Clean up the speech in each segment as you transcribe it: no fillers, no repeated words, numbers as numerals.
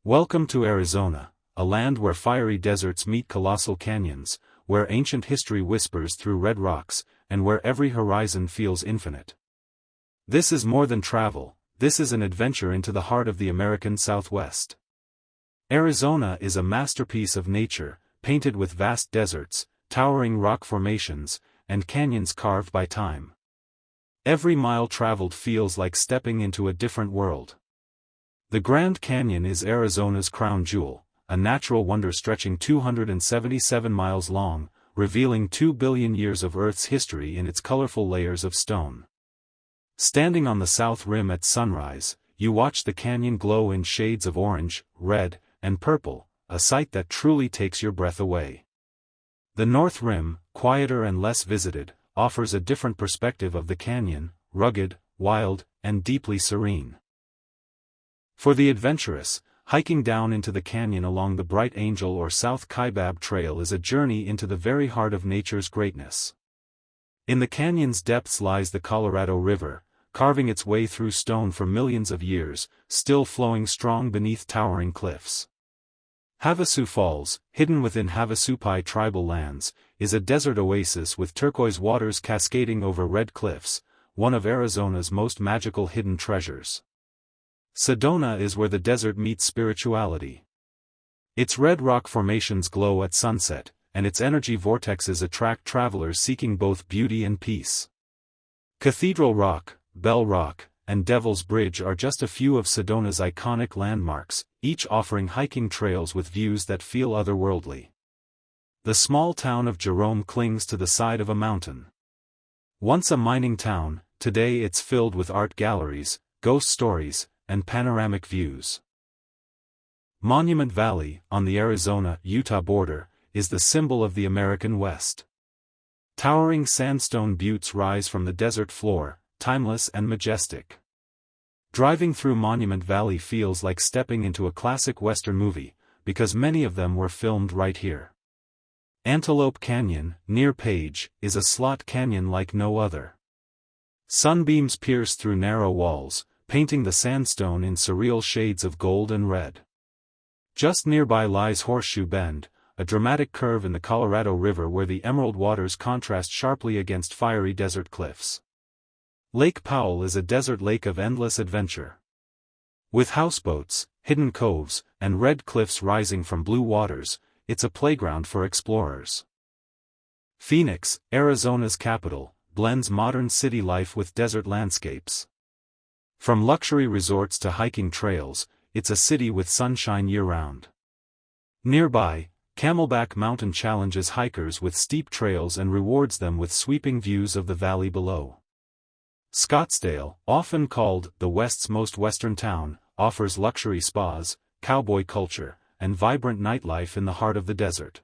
Welcome to Arizona, a land where fiery deserts meet colossal canyons, where ancient history whispers through red rocks, and where every horizon feels infinite. This is more than travel, this is an adventure into the heart of the American Southwest. Arizona is a masterpiece of nature, painted with vast deserts, towering rock formations, and canyons carved by time. Every mile traveled feels like stepping into a different world. The Grand Canyon is Arizona's crown jewel, a natural wonder stretching 277 miles long, revealing 2 billion years of Earth's history in its colorful layers of stone. Standing on the south rim at sunrise, you watch the canyon glow in shades of orange, red, and purple, a sight that truly takes your breath away. The north rim, quieter and less visited, offers a different perspective of the canyon, rugged, wild, and deeply serene. For the adventurous, hiking down into the canyon along the Bright Angel or South Kaibab Trail is a journey into the very heart of nature's greatness. In the canyon's depths lies the Colorado River, carving its way through stone for millions of years, still flowing strong beneath towering cliffs. Havasu Falls, hidden within Havasupai tribal lands, is a desert oasis with turquoise waters cascading over red cliffs, one of Arizona's most magical hidden treasures. Sedona is where the desert meets spirituality. Its red rock formations glow at sunset, and its energy vortexes attract travelers seeking both beauty and peace. Cathedral Rock, Bell Rock, and Devil's Bridge are just a few of Sedona's iconic landmarks, each offering hiking trails with views that feel otherworldly. The small town of Jerome clings to the side of a mountain. Once a mining town, today it's filled with art galleries, ghost stories, and panoramic views. Monument Valley, on the Arizona-Utah border, is the symbol of the American West. Towering sandstone buttes rise from the desert floor, timeless and majestic. Driving through Monument Valley feels like stepping into a classic Western movie, because many of them were filmed right here. Antelope Canyon, near Page, is a slot canyon like no other. Sunbeams pierce through narrow walls, painting the sandstone in surreal shades of gold and red. Just nearby lies Horseshoe Bend, a dramatic curve in the Colorado River where the emerald waters contrast sharply against fiery desert cliffs. Lake Powell is a desert lake of endless adventure. With houseboats, hidden coves, and red cliffs rising from blue waters, it's a playground for explorers. Phoenix, Arizona's capital, blends modern city life with desert landscapes. From luxury resorts to hiking trails, it's a city with sunshine year-round. Nearby, Camelback Mountain challenges hikers with steep trails and rewards them with sweeping views of the valley below. Scottsdale, often called the West's most western town, offers luxury spas, cowboy culture, and vibrant nightlife in the heart of the desert.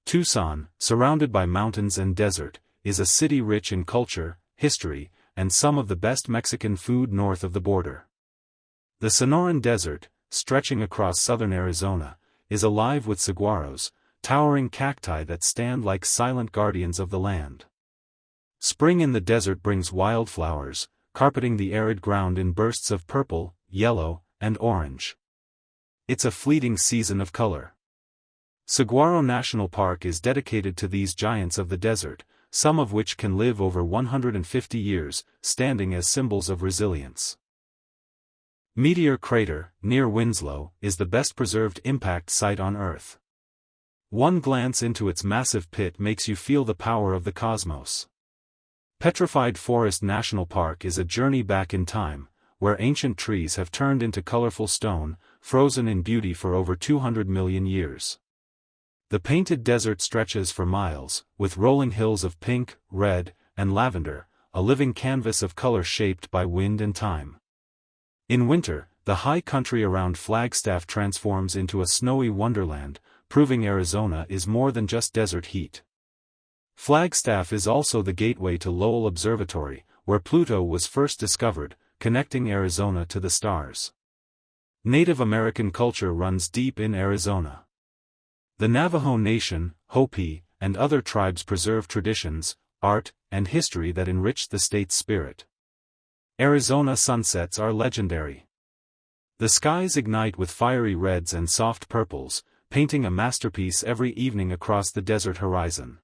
Tucson, surrounded by mountains and desert, is a city rich in culture, history, and some of the best Mexican food north of the border. The Sonoran Desert, stretching across southern Arizona, is alive with saguaros, towering cacti that stand like silent guardians of the land. Spring in the desert brings wildflowers, carpeting the arid ground in bursts of purple, yellow, and orange. It's a fleeting season of color. Saguaro National Park is dedicated to these giants of the desert, some of which can live over 150 years, standing as symbols of resilience. Meteor Crater, near Winslow, is the best-preserved impact site on Earth. One glance into its massive pit makes you feel the power of the cosmos. Petrified Forest National Park is a journey back in time, where ancient trees have turned into colorful stone, frozen in beauty for over 200 million years. The Painted Desert stretches for miles, with rolling hills of pink, red, and lavender, a living canvas of color shaped by wind and time. In winter, the high country around Flagstaff transforms into a snowy wonderland, proving Arizona is more than just desert heat. Flagstaff is also the gateway to Lowell Observatory, where Pluto was first discovered, connecting Arizona to the stars. Native American culture runs deep in Arizona. The Navajo Nation, Hopi, and other tribes preserve traditions, art, and history that enrich the state's spirit. Arizona sunsets are legendary. The skies ignite with fiery reds and soft purples, painting a masterpiece every evening across the desert horizon.